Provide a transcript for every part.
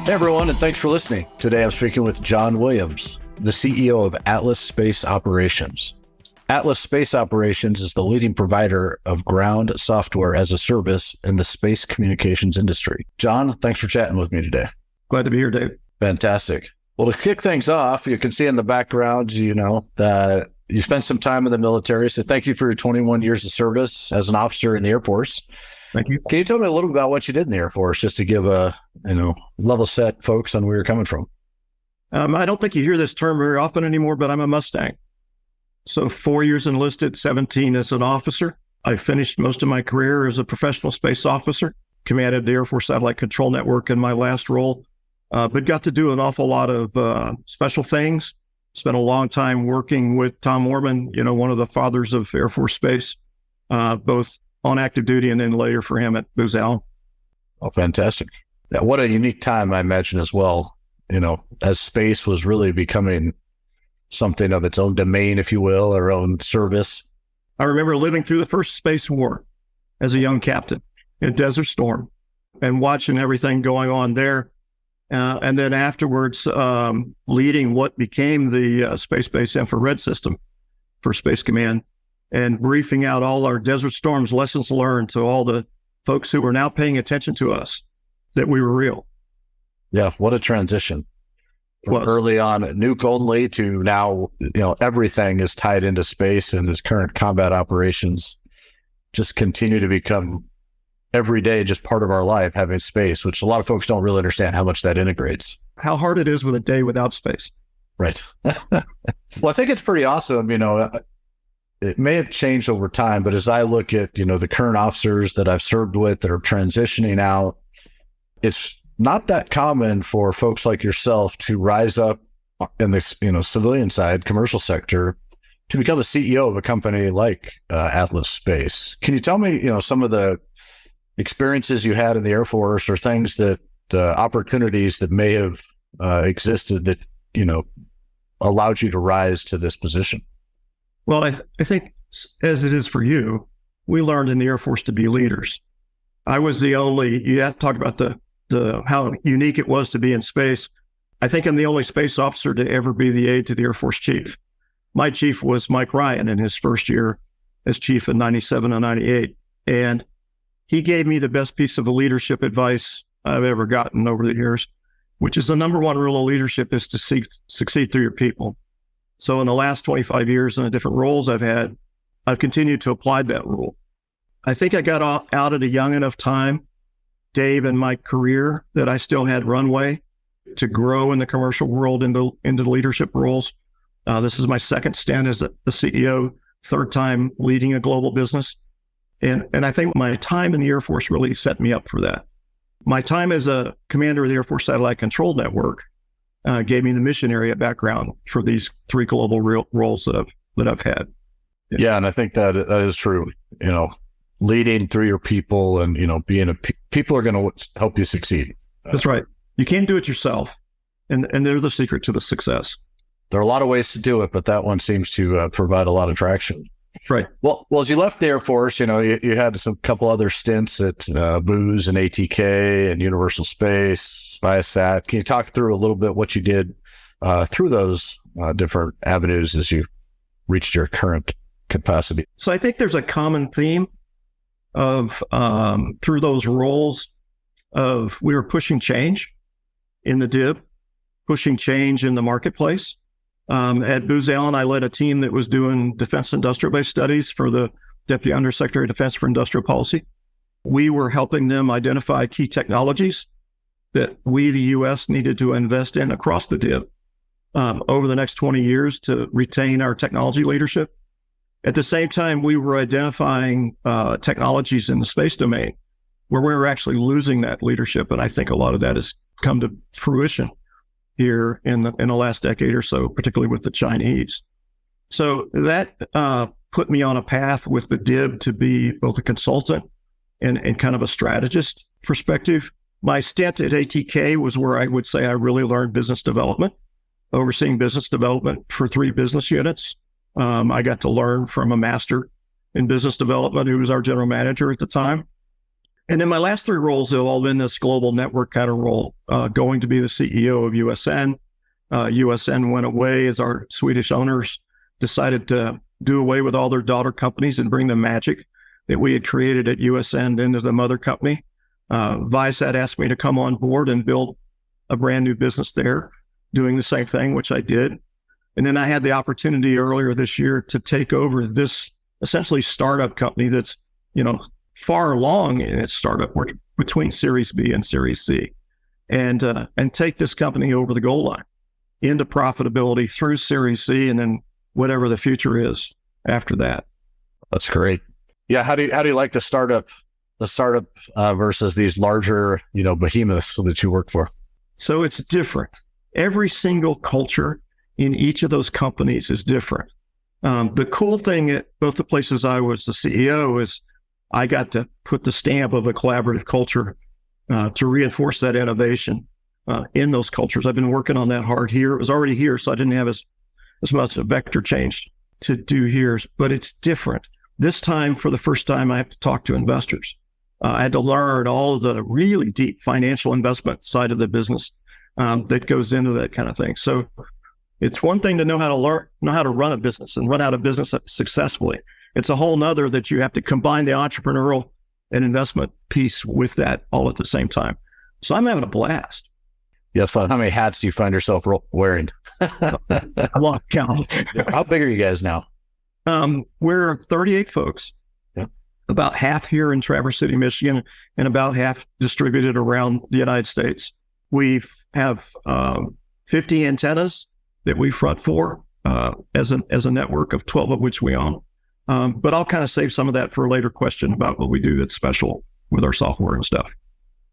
Hey everyone, and thanks for listening. Today I'm speaking with John Williams, the CEO of Atlas Space Operations. Atlas Space Operations is the leading provider of ground software as a service in the space communications industry. John, thanks for chatting with me today. Glad to be here, Dave. Fantastic. Well, to kick things off, you can see in the background, that you spent some time in the military. So thank you for your 21 years of service as an officer in the Air Force. Thank you. Can you tell me a little bit about what you did in the Air Force, just to give level set folks on where you're coming from? I don't think you hear this term very often anymore, but I'm a Mustang. So 4 years enlisted, 17 as an officer. I finished most of my career as a professional space officer, commanded the Air Force Satellite Control Network in my last role, but got to do an awful lot of special things. Spent a long time working with Tom Worman, one of the fathers of Air Force space, both on active duty and then later for him at Booz Allen. Oh, fantastic. Yeah, what a unique time, I imagine, as well, as space was really becoming something of its own domain, if you will, or own service. I remember living through the first space war as a young captain in Desert Storm and watching everything going on there. And then afterwards, leading what became the space-based infrared system for Space Command and briefing out all our Desert Storms lessons learned to all the folks who were now paying attention to us, that we were real. Yeah, what a transition. From early on nuke only to now, everything is tied into space, and his current combat operations just continue to become every day just part of our life, having space, which a lot of folks don't really understand how much that integrates. How hard it is with a day without space. Right. Well, I think it's pretty awesome. It may have changed over time, but as I look at, the current officers that I've served with that are transitioning out, it's not that common for folks like yourself to rise up in this, civilian side, commercial sector, to become a CEO of a company like Atlas Space. Can you tell me, some of the experiences you had in the Air Force, or things that opportunities that may have existed that, allowed you to rise to this position? Well, I think, as it is for you, we learned in the Air Force to be leaders. I was the only, you have to talk about the how unique it was to be in space. I think I'm the only space officer to ever be the aide to the Air Force chief. My chief was Mike Ryan in his first year as chief in 97 and 98. And he gave me the best piece of leadership advice I've ever gotten over the years, which is the number one rule of leadership is to succeed through your people. So in the last 25 years in the different roles I've had, I've continued to apply that rule. I think I got out at a young enough time, Dave, in my career, that I still had runway to grow in the commercial world into leadership roles. This is my second stint as the CEO, third time leading a global business. And I think my time in the Air Force really set me up for that. My time as a commander of the Air Force Satellite Control Network gave me the mission area background for these three global roles that I've had. Yeah, and I think that is true. Leading through your people, and being people are going to help you succeed. That's right. You can't do it yourself, and they're the secret to the success. There are a lot of ways to do it, but that one seems to provide a lot of traction. Right. Well, as you left the Air Force, you had some couple other stints at Booz and ATK and Universal Space, Viasat. Can you talk through a little bit what you did through those different avenues as you reached your current capacity? So I think there's a common theme of through those roles of we were pushing change in the DIB, pushing change in the marketplace. At Booz Allen, I led a team that was doing defense industrial base studies for the Deputy Undersecretary of Defense for Industrial Policy. We were helping them identify key technologies that we, the U.S., needed to invest in across the DIB over the next 20 years to retain our technology leadership. At the same time, we were identifying technologies in the space domain where we were actually losing that leadership. And I think a lot of that has come to fruition here in the last decade or so, particularly with the Chinese. So that put me on a path with the DIB to be both a consultant and kind of a strategist perspective. My stint at ATK was where I would say I really learned business development, overseeing business development for 3 business units. I got to learn from a master in business development who was our general manager at the time. And then my last three roles have all been this global network kind of role, going to be the CEO of USN. USN went away as our Swedish owners decided to do away with all their daughter companies and bring the magic that we had created at USN into the mother company. Viasat asked me to come on board and build a brand new business there, doing the same thing, which I did. And then I had the opportunity earlier this year to take over this essentially startup company that's, far along in its startup. We're between Series B and Series C, and take this company over the goal line into profitability through Series C, and then whatever the future is after that. That's great. Yeah. How do you like the startup versus these larger, behemoths that you work for? So it's different. Every single culture in each of those companies is different. The cool thing at both the places I was the CEO is I got to put the stamp of a collaborative culture to reinforce that innovation in those cultures. I've been working on that hard here. It was already here, so I didn't have as much a vector change to do here, but it's different. This time, for the first time, I have to talk to investors. I had to learn all of the really deep financial investment side of the business that goes into that kind of thing. So it's one thing to know how to run a business and run out a business successfully. It's a whole nother that you have to combine the entrepreneurial and investment piece with that all at the same time. So I'm having a blast. Yeah, it's fun. How many hats do you find yourself wearing? I lost count. How big are you guys now? We're 38 folks. Yeah. About half here in Traverse City, Michigan, and about half distributed around the United States. We have 50 antennas that we front for as a network of 12 of which we own. But I'll kind of save some of that for a later question about what we do that's special with our software and stuff.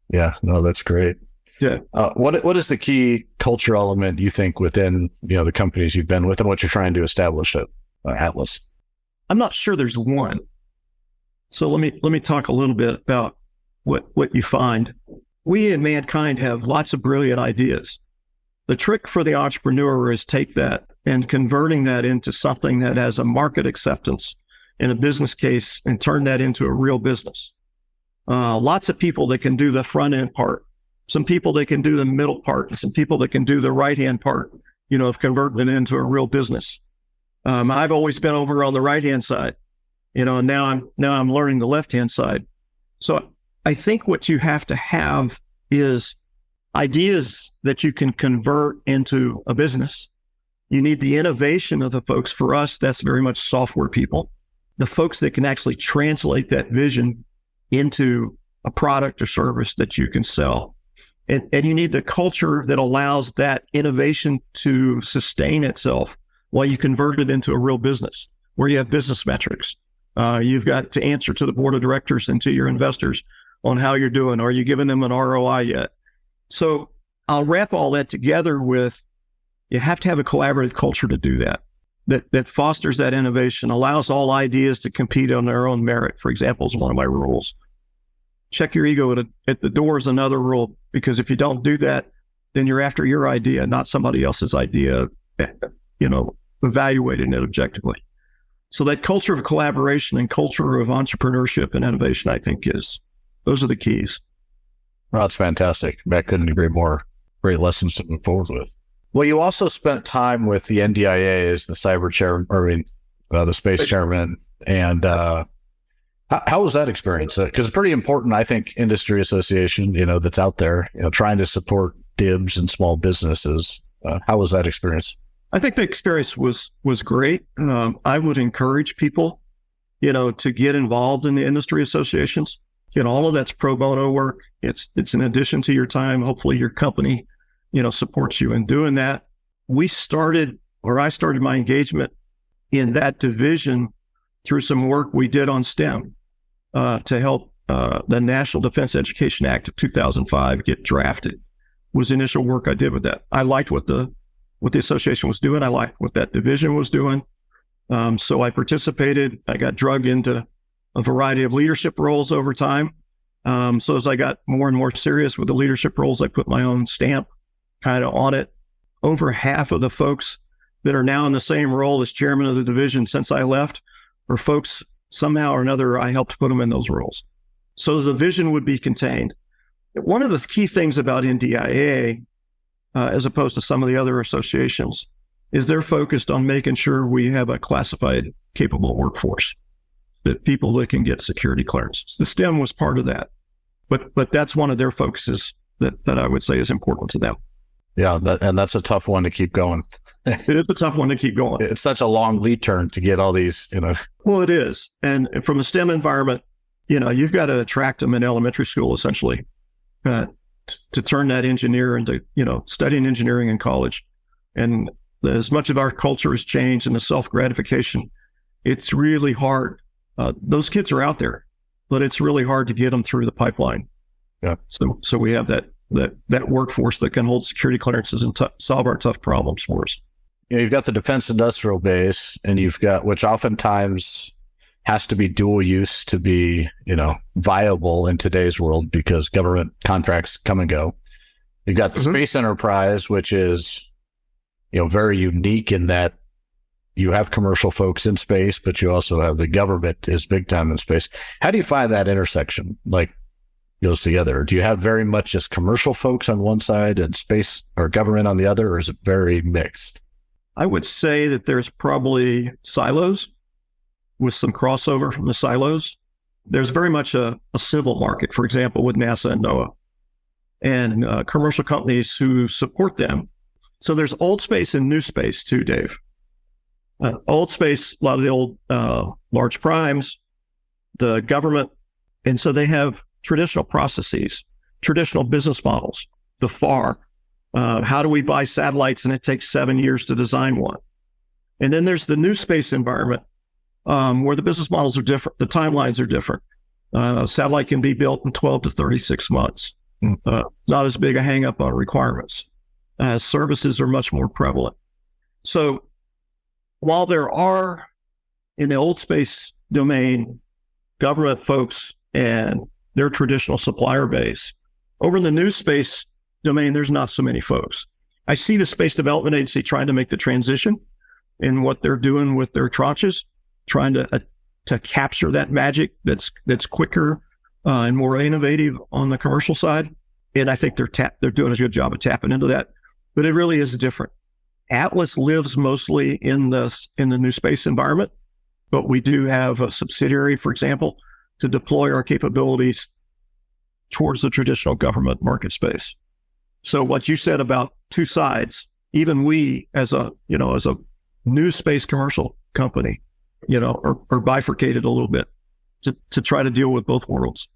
Yeah, no, that's great. Yeah. What is the key culture element you think within the companies you've been with and what you're trying to establish at Atlas? I'm not sure there's one. So let me talk a little bit about what you find. We in mankind have lots of brilliant ideas. The trick for the entrepreneur is take that and converting that into something that has a market acceptance in a business case and turn that into a real business. Lots of people that can do the front end part, some people that can do the middle part, and some people that can do the right hand part, of converting it into a real business. I've always been over on the right hand side, and now I'm learning the left hand side. So I think what you have to have is ideas that you can convert into a business. You need the innovation of the folks. For us, that's very much software people, the folks that can actually translate that vision into a product or service that you can sell. And you need the culture that allows that innovation to sustain itself while you convert it into a real business where you have business metrics. You've got to answer to the board of directors and to your investors on how you're doing. Are you giving them an ROI yet? So I'll wrap all that together with, you have to have a collaborative culture to do that fosters that innovation, allows all ideas to compete on their own merit, for example, is one of my rules. Check your ego at the door is another rule, because if you don't do that, then you're after your idea, not somebody else's idea, evaluating it objectively. So that culture of collaboration and culture of entrepreneurship and innovation, I think those are the keys. Well, that's fantastic. Matt, couldn't agree more. Great lessons to move forward with. Well, you also spent time with the NDIA as the the space chairman. And how was that experience? Because it's pretty important, I think, industry association, that's out there, trying to support DIBs and small businesses. How was that experience? I think the experience was great. I would encourage people, to get involved in the industry associations. All of that's pro bono work. It's in addition to your time. Hopefully your company, supports you in doing that. I started my engagement in that division through some work we did on STEM to help the National Defense Education Act of 2005 get drafted. Was the initial work I did with that. I liked what the association was doing. I liked what that division was doing. So I participated. I got drugged into a variety of leadership roles over time. So as I got more and more serious with the leadership roles, I put my own stamp kind of on it. Over half of the folks that are now in the same role as chairman of the division since I left are folks somehow or another I helped put them in those roles. So the vision would be contained. One of the key things about NDIA, as opposed to some of the other associations, is they're focused on making sure we have a classified, capable workforce, that people that can get security clearances. The STEM was part of that, but that's one of their focuses that I would say is important to them. Yeah, and that's a tough one to keep going. It is a tough one to keep going. It's such a long lead turn to get all these, Well, it is. And from a STEM environment, you've got to attract them in elementary school, essentially, to turn that engineer into, studying engineering in college. And as much of our culture has changed and the self-gratification, it's really hard. Those kids are out there, but it's really hard to get them through the pipeline. Yeah. So we have that workforce that can hold security clearances and solve our tough problems for us. You've got the defense industrial base, and you've got, which oftentimes has to be dual use to be, viable in today's world because government contracts come and go. You've got the space enterprise, which is, very unique in that you have commercial folks in space, but you also have the government is big time in space. How do you find that intersection goes together? Do you have very much just commercial folks on one side and space or government on the other, or is it very mixed? I would say that there's probably silos with some crossover from the silos. There's very much a civil market, for example, with NASA and NOAA, and commercial companies who support them. So there's old space and new space too, Dave. Old space, a lot of the old large primes, the government, and so they have traditional processes, traditional business models, the FAR. How do we buy satellites and it takes 7 years to design one? And then there's the new space environment where the business models are different, the timelines are different. A satellite can be built in 12 to 36 months. Not as big a hang up on requirements. Services are much more prevalent. So while there are, in the old space domain, government folks and their traditional supplier base, over in the new space domain, there's not so many folks. I see the Space Development Agency trying to make the transition in what they're doing with their tranches, trying to capture that magic that's quicker and more innovative on the commercial side. And I think they're doing a good job of tapping into that. But it really is different. Atlas lives mostly in the new space environment, but we do have a subsidiary, for example, to deploy our capabilities towards the traditional government market space. So what you said about two sides, even we as a new space commercial company, are bifurcated a little bit to try to deal with both worlds.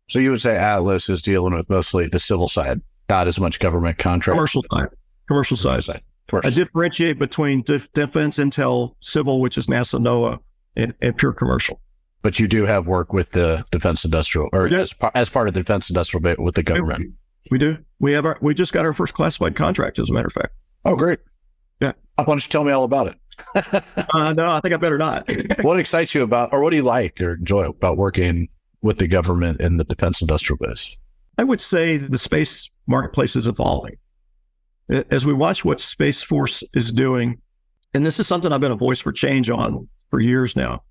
So you would say Atlas is dealing with mostly the civil side, not as much government contract. Commercial side. I differentiate between defense, intel, civil, which is NASA, NOAA, and pure commercial. But you do have work with the defense industrial, or as part of the defense industrial bit with the government. We do. We just got our first classified contract, as a matter of fact. Oh, great. Yeah. Why don't you tell me all about it? No, I think I better not. What excites you about, or what do you like or enjoy about working with the government and the defense industrial base? I would say the space marketplace is evolving. As we watch what Space Force is doing, and this is something I've been a voice for change on for years now,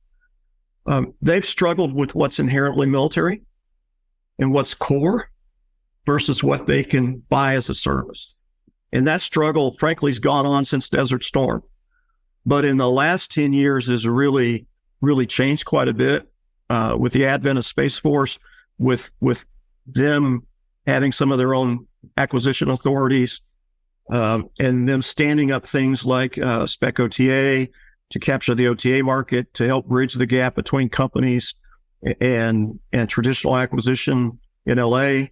they've struggled with what's inherently military and what's core versus what they can buy as a service. And that struggle, frankly, has gone on since Desert Storm. But in the last 10 years has really, really changed quite a bit with the advent of Space Force, with them having some of their own acquisition authorities, and them standing up things like spec OTA to capture the OTA market, to help bridge the gap between companies and traditional acquisition in LA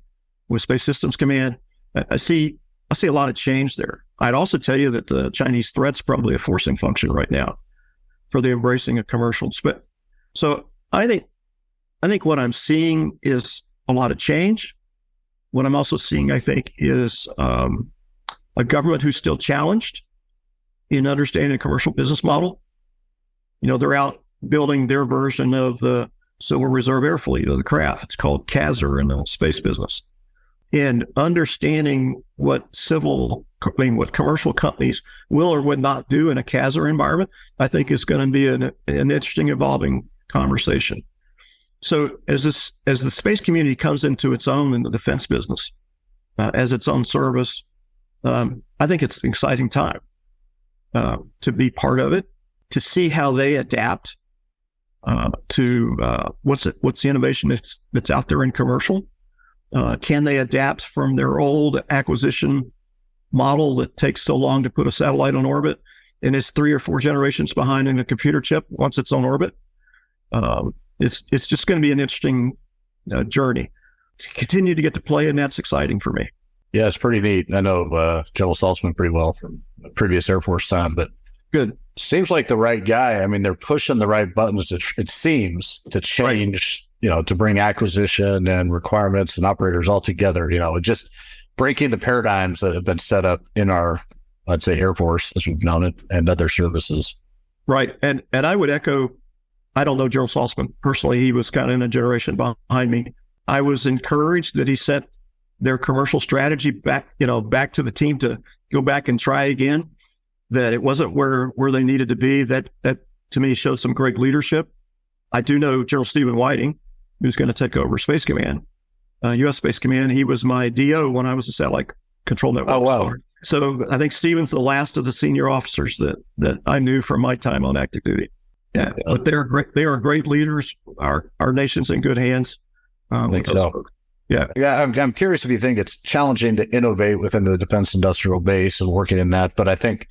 with Space Systems Command. I see a lot of change there. I'd also tell you that the Chinese threat's probably a forcing function right now for the embracing of commercial space. So I think what I'm seeing is a lot of change. What I'm also seeing, I think, is a government who's still challenged in understanding a commercial business model. They're out building their version of the Civil Reserve Air Fleet, or the craft. It's called CASR in the space business. And understanding what commercial companies will or would not do in a CASR environment, I think is going to be an interesting, evolving conversation. So as the space community comes into its own in the defense business, as its own service, I think it's an exciting time to be part of it, to see how they adapt to what's the innovation that's out there in commercial. Can they adapt from their old acquisition model that takes so long to put a satellite on orbit and is 3 or 4 generations behind in a computer chip once it's on orbit? It's just going to be an interesting journey to continue to get to play, and that's exciting for me. Yeah, it's pretty neat. I know General Saltzman pretty well from the previous Air Force time, but good. Seems like the right guy. I mean, they're pushing the right buttons. It seems to change, to bring acquisition and requirements and operators all together. Just breaking the paradigms that have been set up in our, I'd say, Air Force as we've known it, and other services. Right, and I would echo. I don't know General Saltzman personally. He was kind of in a generation behind me. I was encouraged that he sent their commercial strategy back to the team to go back and try again, that it wasn't where they needed to be. That to me showed some great leadership. I do know General Stephen Whiting, who's going to take over Space Command, U.S. Space Command. He was my DO when I was a satellite control network. Oh, wow. So I think Stephen's the last of the senior officers that I knew from my time on active duty. Yeah, but they are great. They are great leaders. Our nation's in good hands. I think so. Yeah. I'm curious if you think it's challenging to innovate within the defense industrial base and working in that. But I think,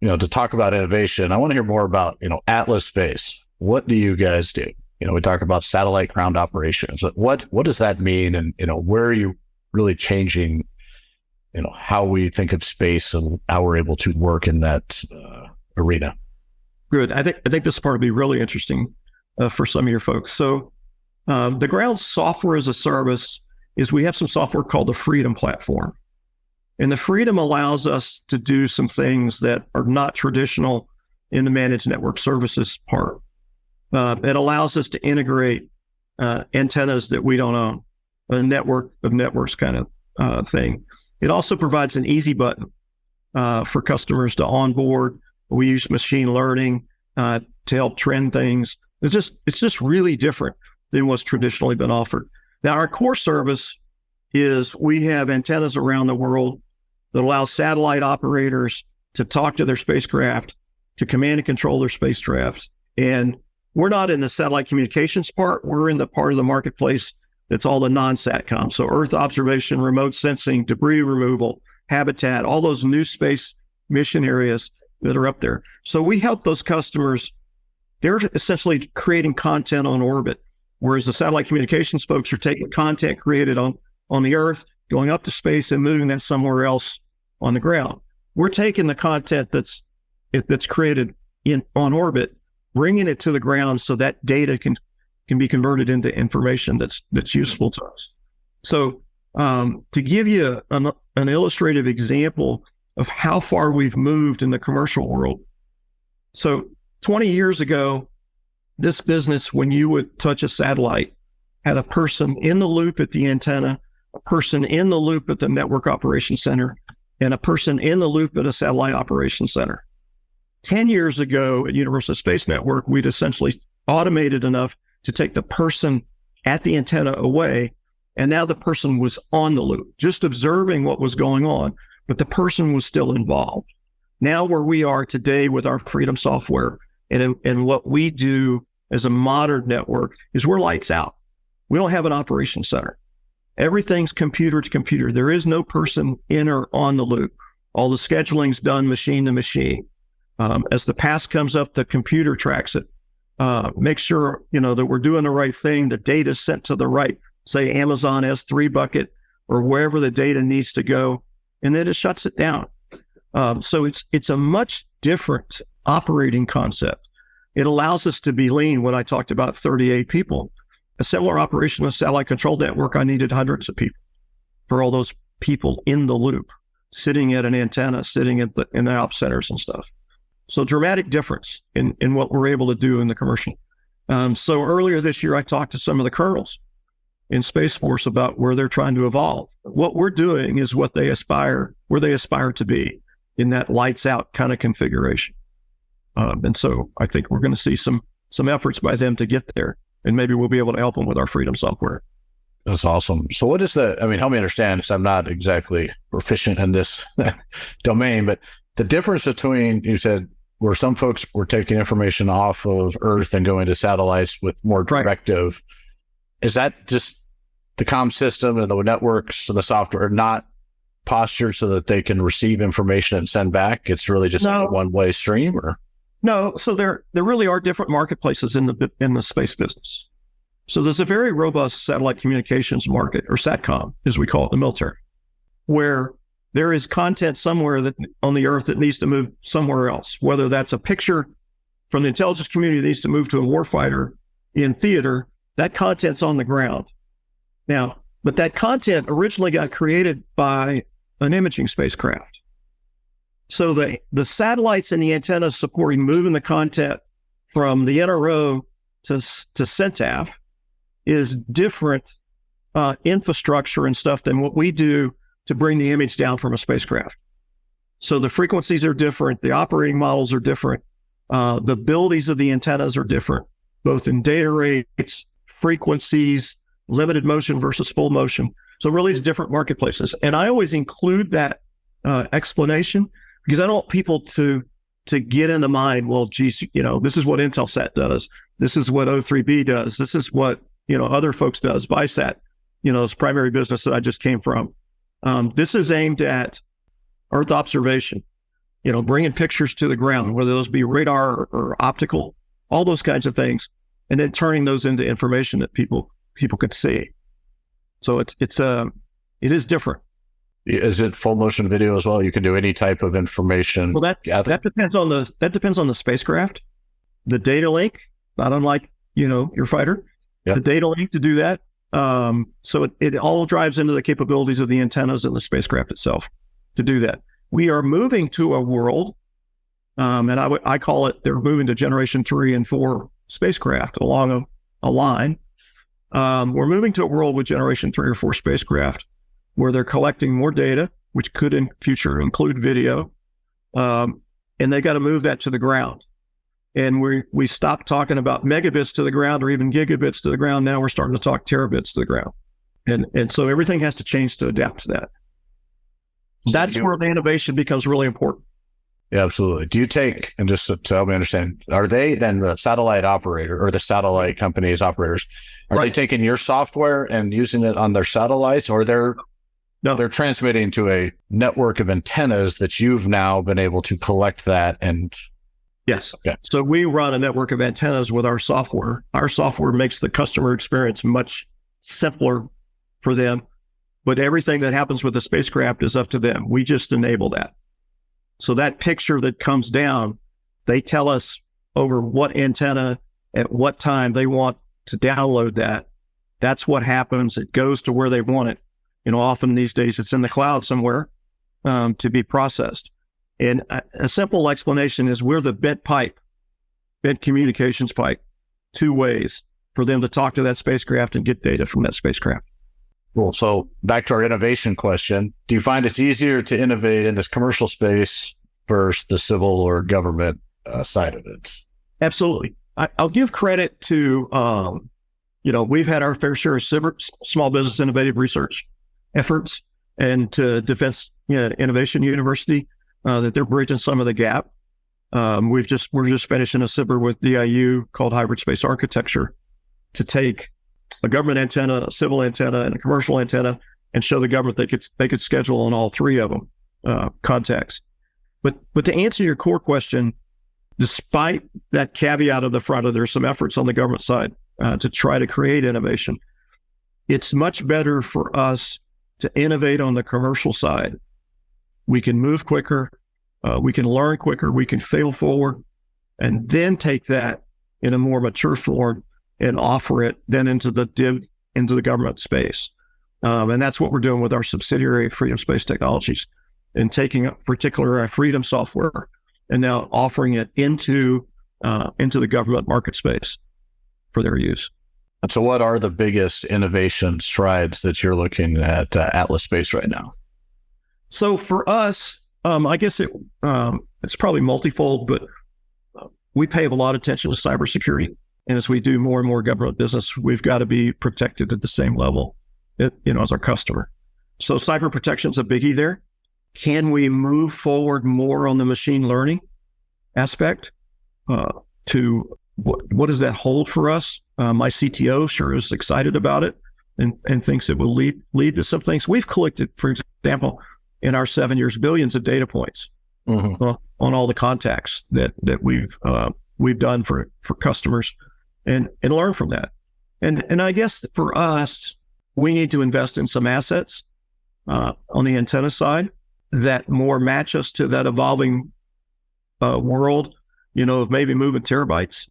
to talk about innovation, I want to hear more about, Atlas Space. What do you guys do? We talk about satellite ground operations. What does that mean? And, where are you really changing, how we think of space and how we're able to work in that arena? Good. I think this part will be really interesting for some of your folks. So the ground software as a service is we have some software called the Freedom Platform. And the Freedom allows us to do some things that are not traditional in the managed network services part. It allows us to integrate antennas that we don't own, a network of networks kind of thing. It also provides an easy button for customers to onboard. We use machine learning to help trend things. It's just really different than what's traditionally been offered. Now, our core service is we have antennas around the world that allow satellite operators to talk to their spacecraft, to command and control their spacecraft. And we're not in the satellite communications part. We're in the part of the marketplace that's all the non-SATCOM. So Earth observation, remote sensing, debris removal, habitat, all those new space mission areas that are up there. So we help those customers. They're essentially creating content on orbit, whereas the satellite communications folks are taking content created on the Earth, going up to space and moving that somewhere else on the ground. We're taking the content that's created on orbit, bringing it to the ground so that data can be converted into information that's useful to us. So to give you an illustrative example of how far we've moved in the commercial world. So 20 years ago, this business, when you would touch a satellite, had a person in the loop at the antenna, a person in the loop at the network operations center, and a person in the loop at a satellite operations center. 10 years ago at Universal Space Network, we'd essentially automated enough to take the person at the antenna away, and now the person was on the loop, just observing what was going on, but the person was still involved. Now where we are today with our Freedom software and what we do as a modern network is we're lights out. We don't have an operations center. Everything's computer to computer. There is no person in or on the loop. All the scheduling's done machine to machine. As the pass comes up, the computer tracks it. Make sure, that we're doing the right thing. The data is sent to the right, say Amazon S3 bucket or wherever the data needs to go, and then it shuts it down. So it's a much different operating concept. It allows us to be lean. When I talked about 38 people, a similar operation with satellite control network, I needed hundreds of people for all those people in the loop, sitting at an antenna, sitting in the op centers and stuff. So dramatic difference in what we're able to do in the commercial. So earlier this year, I talked to some of the colonels in Space Force about where they're trying to evolve. What we're doing is where they aspire to be in that lights out kind of configuration. And so I think we're going to see some efforts by them to get there. and maybe we'll be able to help them with our Freedom software. That's awesome. So what is I mean, help me understand, because I'm not exactly proficient in this domain, but the difference between, you said, where some folks were taking information off of Earth and going to satellites with more directive, right. Is that just the comm system and the networks and the software are not postured so that they can receive information and send back? It's really just like a one-way stream, or? No. So there really are different marketplaces in the space business. So there's a very robust satellite communications market, or SATCOM, as we call it in the military, where there is content somewhere that on the Earth that needs to move somewhere else, whether that's a picture from the intelligence community that needs to move to a warfighter in theater. That content's on the ground now, but that content originally got created by an imaging spacecraft. So the satellites and the antennas supporting moving the content from the NRO to CENTAF is different infrastructure and stuff than what we do to bring the image down from a spacecraft. So the frequencies are different, the operating models are different, the abilities of the antennas are different, both in data rates, frequencies, limited motion versus full motion. So really it's different marketplaces. And I always include that explanation because I don't want people to get in the mind, well, geez, this is what Intelsat does. This is what O3B does. This is what, other folks does. Visat, this primary business that I just came from. This is aimed at Earth observation, bringing pictures to the ground, whether those be radar or optical, all those kinds of things, and then turning those into information that people could see. So it is different. Is it full motion video as well? You can do any type of information. Well, that depends on the spacecraft, the data link, not unlike your fighter, the data link to do that. So it all drives into the capabilities of the antennas and the spacecraft itself to do that. We are moving to a world, and I call it, they're moving to generation 3 and 4 spacecraft along a line. We're moving to a world with generation 3 or 4 spacecraft where they're collecting more data, which could in future include video, and they got to move that to the ground. And we stopped talking about megabits to the ground or even gigabits to the ground. Now we're starting to talk terabits to the ground. And so everything has to change to adapt to that. That's where the innovation becomes really important. Yeah, absolutely. Do you take, and just to help me understand, are they then the satellite operator or the satellite company's operators, are they taking your software and using it on their satellites, or they're transmitting to a network of antennas that you've now been able to collect that and... Yes. Okay. So we run a network of antennas with our software. Our software makes the customer experience much simpler for them, but everything that happens with the spacecraft is up to them. We just enable that. So that picture that comes down, they tell us over what antenna, at what time they want to download that. That's what happens. It goes to where they want it. Often these days it's in the cloud somewhere to be processed. And a simple explanation is we're the bent communications pipe, 2 ways for them to talk to that spacecraft and get data from that spacecraft. Cool. So back to our innovation question, do you find it's easier to innovate in this commercial space versus the civil or government side of it? Absolutely. I'll give credit to, we've had our fair share of small business innovative research efforts, and to Defense Innovation University, that they're bridging some of the gap. We're just finishing a SIBR with DIU called Hybrid Space Architecture to take a government antenna, a civil antenna, and a commercial antenna, and show the government they could schedule on all 3 of them contacts. But to answer your core question, despite that caveat of the front of there's some efforts on the government side to try to create innovation, it's much better for us to innovate on the commercial side. We can move quicker, we can learn quicker, we can fail forward, and then take that in a more mature form and offer it then into the DIB, into the government space. And that's what we're doing with our subsidiary, Freedom Space Technologies, and taking a particular Freedom software and now offering it into the government market space for their use. And so what are the biggest innovation strides that you're looking at Atlas Space right now? So for us, I guess it's probably multifold, but we pay a lot of attention to cybersecurity. And as we do more and more government business, we've got to be protected at the same level, as our customer. So cyber protection is a biggie there. Can we move forward more on the machine learning aspect to what does that hold for us? My CTO sure is excited about it and thinks it will lead to some things. We've collected, for example, in our 7 years, billions of data points on all the contacts that we've done for customers and learn from that. And I guess for us, we need to invest in some assets on the antenna side that more match us to that evolving world, of maybe moving terabytes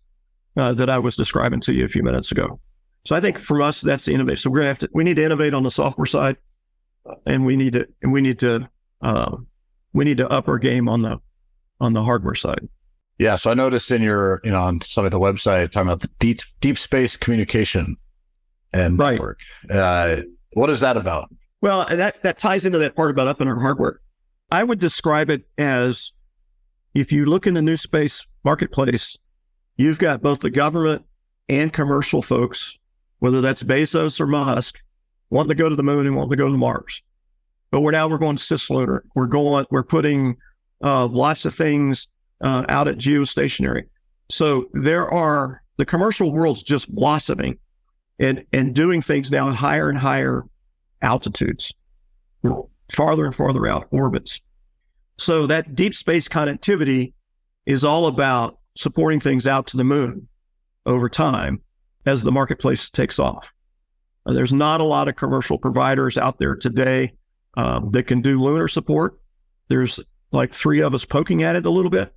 that I was describing to you a few minutes ago. So I think for us, that's the innovation. So we need to innovate on the software side, and we need to up our game on the hardware side. Yeah. So I noticed in your, on some of the website talking about the deep space communication and network. What is that about? Well, that ties into that part about upping our hardware. I would describe it as, if you look in the new space marketplace, you've got both the government and commercial folks, whether that's Bezos or Musk, wanting to go to the moon and wanting to go to Mars. But we're going to cislunar. We're putting lots of things out at geostationary. So the commercial world's just blossoming and doing things now at higher and higher altitudes, farther and farther out orbits. So that deep space connectivity is all about supporting things out to the moon over time as the marketplace takes off. There's not a lot of commercial providers out there today that can do lunar support. There's like 3 of us poking at it a little bit,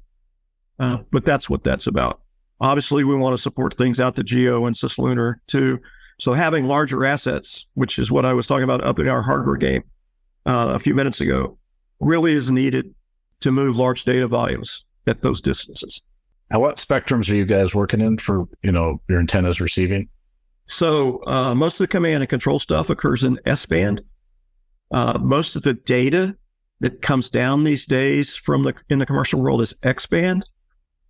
but that's what that's about. Obviously, we want to support things out to geo and cislunar too. So having larger assets, which is what I was talking about up in our hardware game a few minutes ago, really is needed to move large data volumes at those distances. And what spectrums are you guys working in for, your antennas receiving? So most of the command and control stuff occurs in S-band. Most of the data that comes down these days in the commercial world is X-band.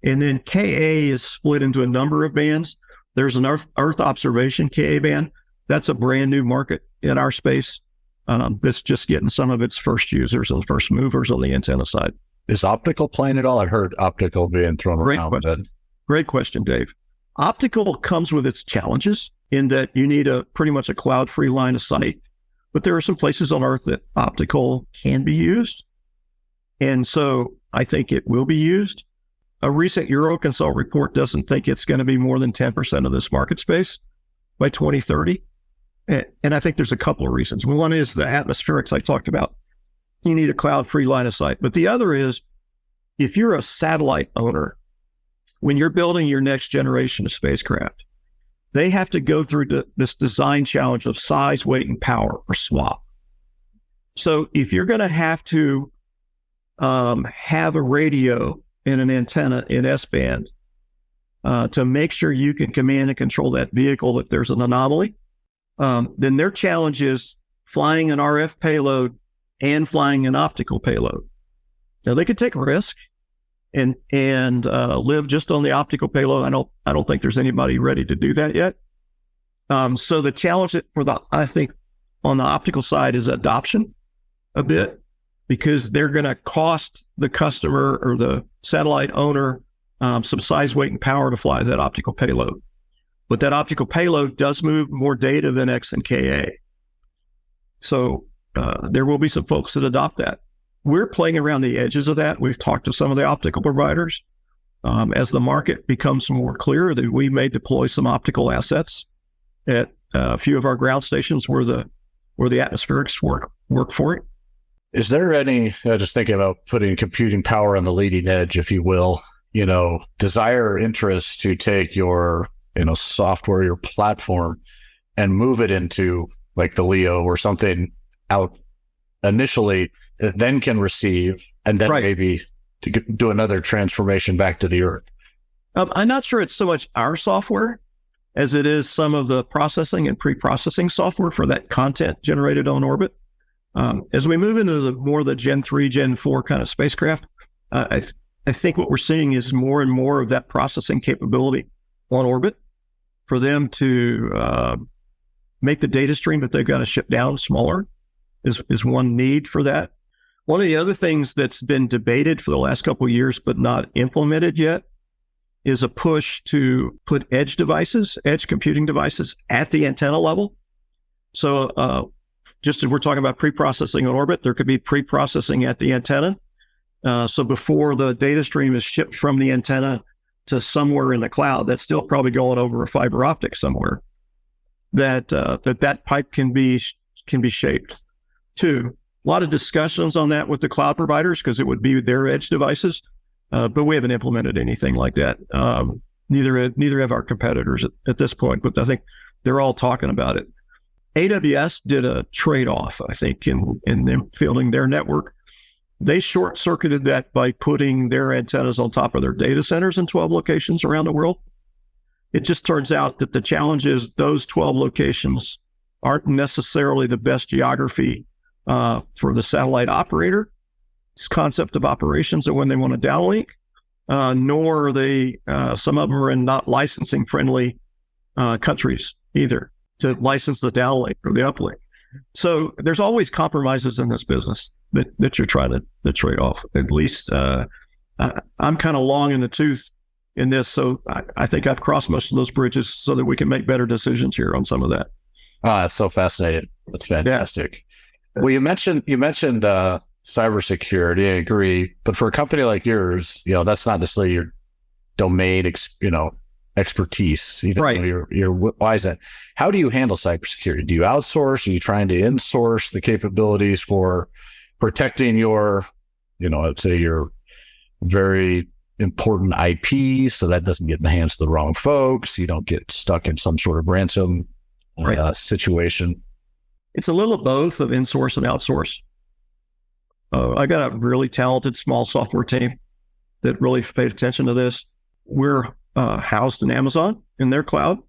And then Ka is split into a number of bands. There's an Earth observation Ka band. That's a brand new market in our space that's just getting some of its first users and first movers on the antenna side. Is optical playing at all? I've heard optical being thrown around. Great question, Dave. Optical comes with its challenges in that you need pretty much a cloud-free line of sight. But there are some places on Earth that optical can be used. And so I think it will be used. A recent Euroconsult report doesn't think it's going to be more than 10% of this market space by 2030. And I think there's a couple of reasons. One is the atmospherics I talked about. You need a cloud-free line of sight. But the other is, if you're a satellite owner, when you're building your next generation of spacecraft, they have to go through this design challenge of size, weight, and power, or SWaP. So if you're going to have to have a radio and an antenna in S-band to make sure you can command and control that vehicle if there's an anomaly, then their challenge is flying an RF payload and flying an optical payload. Now they could take a risk and live just on the optical payload. I don't think there's anybody ready to do that yet. So the challenge I think on the optical side is adoption a bit, because they're going to cost the customer or the satellite owner some size, weight, and power to fly that optical payload. But that optical payload does move more data than X and Ka. So there will be some folks that adopt that. We're playing around the edges of that. We've talked to some of the optical providers. As the market becomes more clear, that we may deploy some optical assets at a few of our ground stations where the atmospherics work for it. Is there any, just thinking about putting computing power on the leading edge, if you will, desire or interest to take your, software, your platform, and move it into like the LEO or something out initially that then can receive and then maybe to do another transformation back to the Earth? I'm not sure it's so much our software as it is some of the processing and pre-processing software for that content generated on orbit. As we move into more the Gen 3, Gen 4 kind of spacecraft, I think what we're seeing is more and more of that processing capability on orbit. for them to make the data stream that they've got to ship down smaller is one need for that. One of the other things that's been debated for the last couple of years but not implemented yet is a push to put edge computing devices at the antenna level. So just as we're talking about pre-processing in orbit, there could be pre-processing at the antenna. So before the data stream is shipped from the antenna to somewhere in the cloud, that's still probably going over a fiber optic somewhere, that pipe can be shaped. Two, a lot of discussions on that with the cloud providers because it would be their edge devices, but we haven't implemented anything like that. Neither have our competitors at this point, but I think they're all talking about it. AWS did a trade-off, I think, in them fielding their network. They short-circuited that by putting their antennas on top of their data centers in 12 locations around the world. It just turns out that the challenge is those 12 locations aren't necessarily the best geography for the satellite operator. It's concept of operations and when they want to downlink, nor are they, some of them are in not licensing friendly countries either to license the downlink or the uplink. So there's always compromises in this business that you're trying to trade off. At least I'm kind of long in the tooth in this, so I think I've crossed most of those bridges so that we can make better decisions here on some of that. Oh, that's so fascinating. That's fantastic. Yeah. Well, you mentioned cybersecurity. I agree, but for a company like yours, that's not necessarily your domain, expertise. Even right. Though you're wise at. How do you handle cybersecurity? Do you outsource? Are you trying to insource the capabilities for protecting your, I'd say your very important IP, so that doesn't get in the hands of the wrong folks? You don't get stuck in some sort of ransom situation. It's a little of both of insource and outsource. I got a really talented small software team that really paid attention to this. We're housed in Amazon in their cloud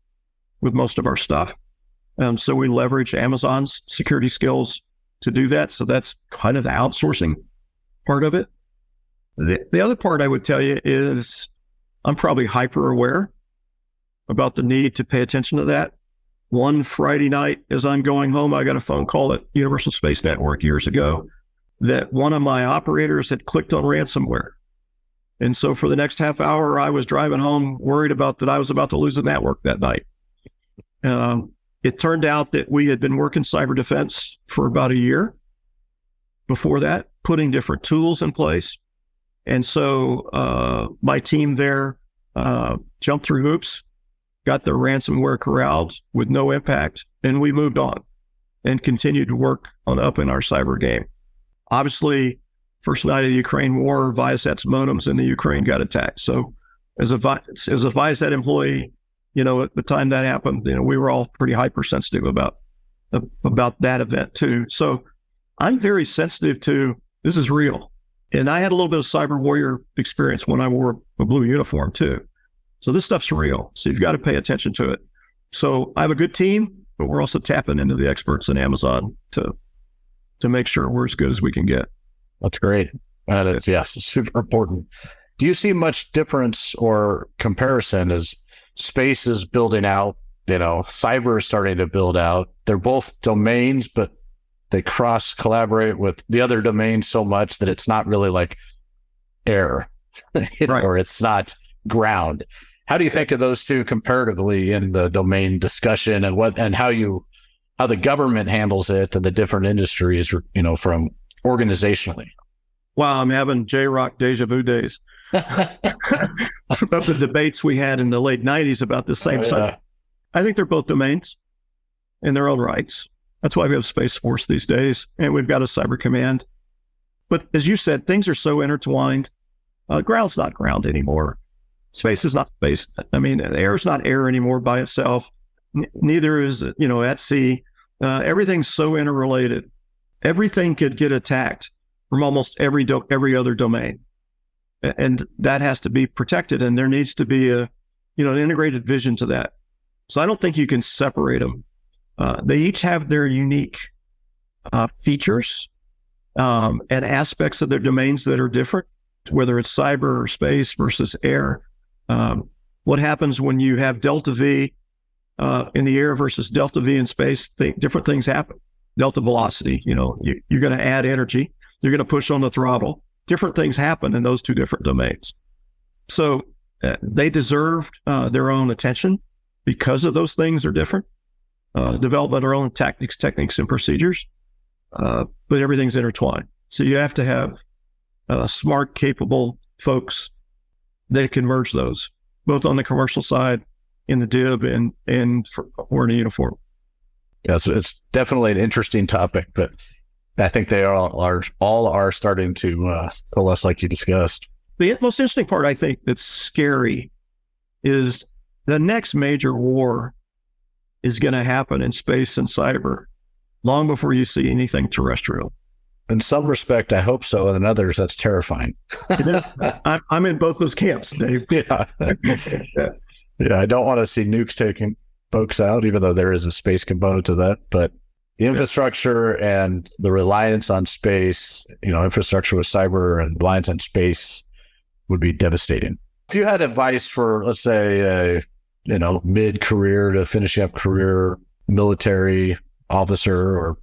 with most of our stuff. So we leverage Amazon's security skills to do that. So that's kind of the outsourcing part of it. The other part I would tell you is I'm probably hyper aware about the need to pay attention to that. One Friday night as I'm going home, I got a phone call at Universal Space Network years ago that one of my operators had clicked on ransomware. And so for the next half hour, I was driving home worried about that I was about to lose the network that night. It turned out that we had been working cyber defense for about a year before that, putting different tools in place. And so my team there jumped through hoops, got the ransomware corralled with no impact, and we moved on and continued to work on upping our cyber game. Obviously, first night of the Ukraine war, Viasat's modems in the Ukraine got attacked. So as a Viasat employee, at the time that happened, we were all pretty hypersensitive about that event too. So I'm very sensitive to this is real. And I had a little bit of cyber warrior experience when I wore a blue uniform too. So this stuff's real. So you've got to pay attention to it. So I have a good team, but we're also tapping into the experts in Amazon to make sure we're as good as we can get. That's great. That is, yes, super important. Do you see much difference or comparison as space is building out, cyber is starting to build out? They're both domains, but they cross collaborate with the other domains so much that it's not really like air, right. Or it's not ground. How do you think of those two comparatively in the domain discussion, and how the government handles it and the different industries, from organizationally? Wow, I'm having J-Rock deja vu days about the debates we had in the late 90s about the same subject. I think they're both domains in their own rights. That's why we have Space Force these days, and we've got a cyber command. But as you said, things are so intertwined. Ground's not ground anymore. Space is not space. I mean, air is not air anymore by itself. Neither is, at sea. Everything's so interrelated. Everything could get attacked from almost every other domain. And that has to be protected. And there needs to be an integrated vision to that. So I don't think you can separate them. They each have their unique features and aspects of their domains that are different, whether it's cyber or space versus air. What happens when you have Delta V in the air versus delta V in space, different things happen. Delta velocity, you're going to add energy, you're going to push on the throttle. Different things happen in those two different domains. So they deserved their own attention because of those things are different. Development of their own techniques, and procedures, but everything's intertwined. So you have to have smart, capable folks that can merge those, both on the commercial side, in the DIB, and for in a uniform. Yeah, so it's definitely an interesting topic, but I think they all are starting to coalesce like you discussed. The most interesting part, I think, that's scary is the next major war is going to happen in space and cyber long before you see anything terrestrial. In some respect, I hope so. And in others, that's terrifying. I'm in both those camps, Dave. Yeah. Yeah, I don't want to see nukes taking folks out, even though there is a space component to that. But the infrastructure and the reliance on space, infrastructure with cyber and reliance on space would be devastating. If you had advice for, let's say, mid-career to finishing up career military officer or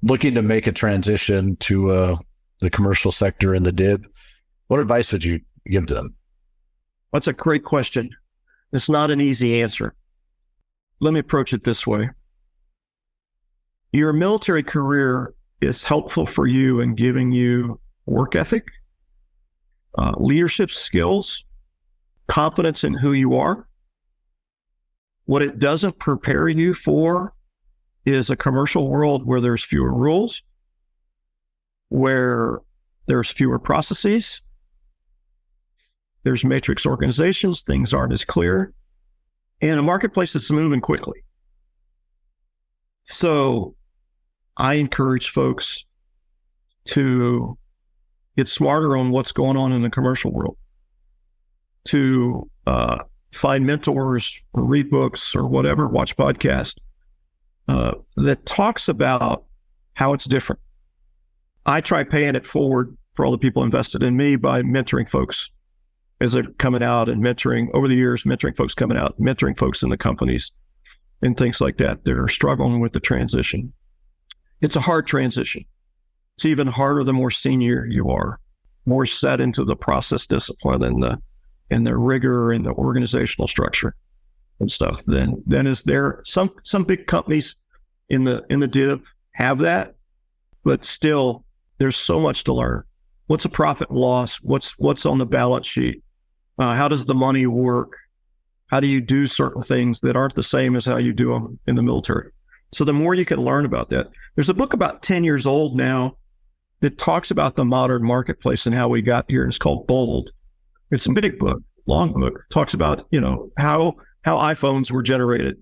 looking to make a transition to the commercial sector in the DIB, what advice would you give to them? That's a great question. It's not an easy answer. Let me approach it this way. Your military career is helpful for you in giving you work ethic, leadership skills, confidence in who you are. What it doesn't prepare you for is a commercial world where there's fewer rules, where there's fewer processes, there's matrix organizations, things aren't as clear, and a marketplace that's moving quickly. So I encourage folks to get smarter on what's going on in the commercial world, to find mentors or read books or whatever, watch podcasts that talks about how it's different. I try paying it forward for all the people invested in me by mentoring folks as they're coming out and over the years, mentoring folks coming out, mentoring folks in the companies and things like that are struggling with the transition. It's a hard transition. It's even harder the more senior you are, more set into the process discipline and the rigor and the organizational structure and stuff. Then is there some big companies in the DIB have that, but still there's so much to learn. What's a profit and loss? What's on the balance sheet? How does the money work? How do you do certain things that aren't the same as how you do them in the military? So the more you can learn about that. There's a book about 10 years old now that talks about the modern marketplace and how we got here. And it's called Bold. It's a big book, long book. Talks about, how iPhones were generated,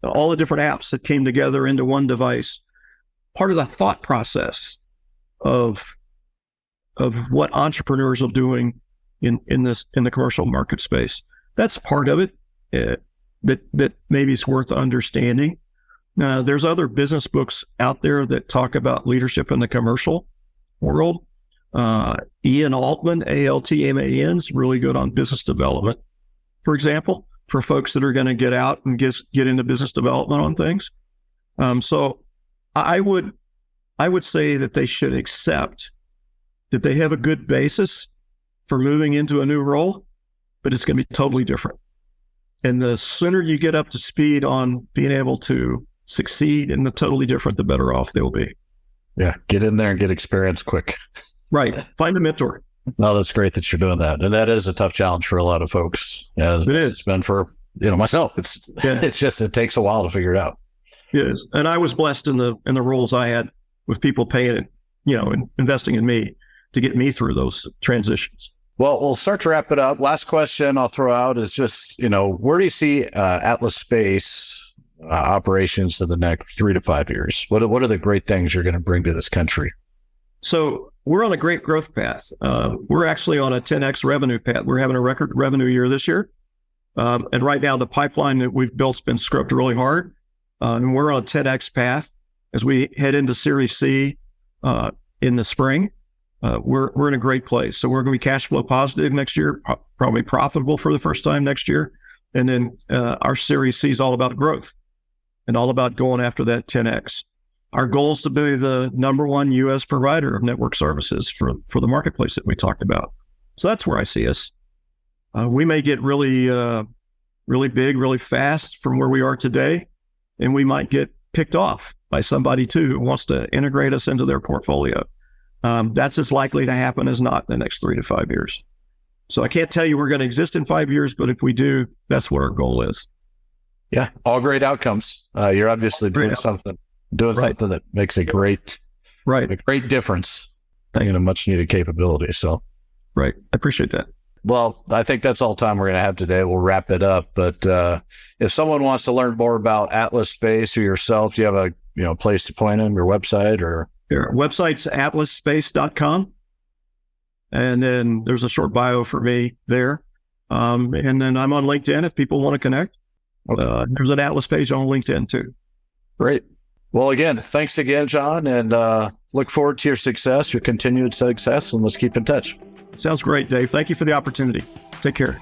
all the different apps that came together into one device. Part of the thought process of what entrepreneurs are doing in the commercial market space. That's part of it that maybe it's worth understanding. There's other business books out there that talk about leadership in the commercial world. Ian Altman, Altman, is really good on business development, for example, for folks that are going to get out and get into business development on things. So I would say that they should accept that they have a good basis for moving into a new role, but it's going to be totally different. And the sooner you get up to speed on being able to succeed in the totally different, the better off they'll be. Yeah, get in there and get experience quick. Right. Find a mentor. No, that's great that you're doing that. And that is a tough challenge for a lot of folks. Yeah, it is. It's been for, myself. It's just, it takes a while to figure it out. It is. And I was blessed in the roles I had with people paying it, and investing in me to get me through those transitions. Well, we'll start to wrap it up. Last question I'll throw out is just, where do you see Atlas Space operations in the next 3 to 5 years? What are the great things you're going to bring to this country? So we're on a great growth path. We're actually on a 10x revenue path. We're having a record revenue year this year. And right now the pipeline that we've built's been scrubbed really hard. And we're on a 10x path as we head into Series C in the spring. We're in a great place. So we're going to be cash flow positive next year, probably profitable for the first time next year. And then our Series C is all about growth and all about going after that 10X. Our goal is to be the number one U.S. provider of network services for the marketplace that we talked about. So that's where I see us. We may get really big, really fast from where we are today, and we might get picked off by somebody too who wants to integrate us into their portfolio. That's as likely to happen as not in the next 3 to 5 years. So I can't tell you we're going to exist in 5 years, but if we do, that's what our goal is. Yeah, all great outcomes. You're obviously doing something that makes a great difference in a much needed capability. So, right, I appreciate that. Well, I think that's all time we're going to have today. We'll wrap it up. But if someone wants to learn more about Atlas Space or yourself, do you have a place to point them, your website or? Your website's atlasspace.com. And then there's a short bio for me there. And then I'm on LinkedIn if people want to connect. Okay. There's an Atlas page on LinkedIn too. Great. Well, again, thanks again, John, and look forward to your success, your continued success, and let's keep in touch. Sounds great, Dave. Thank you for the opportunity. Take care.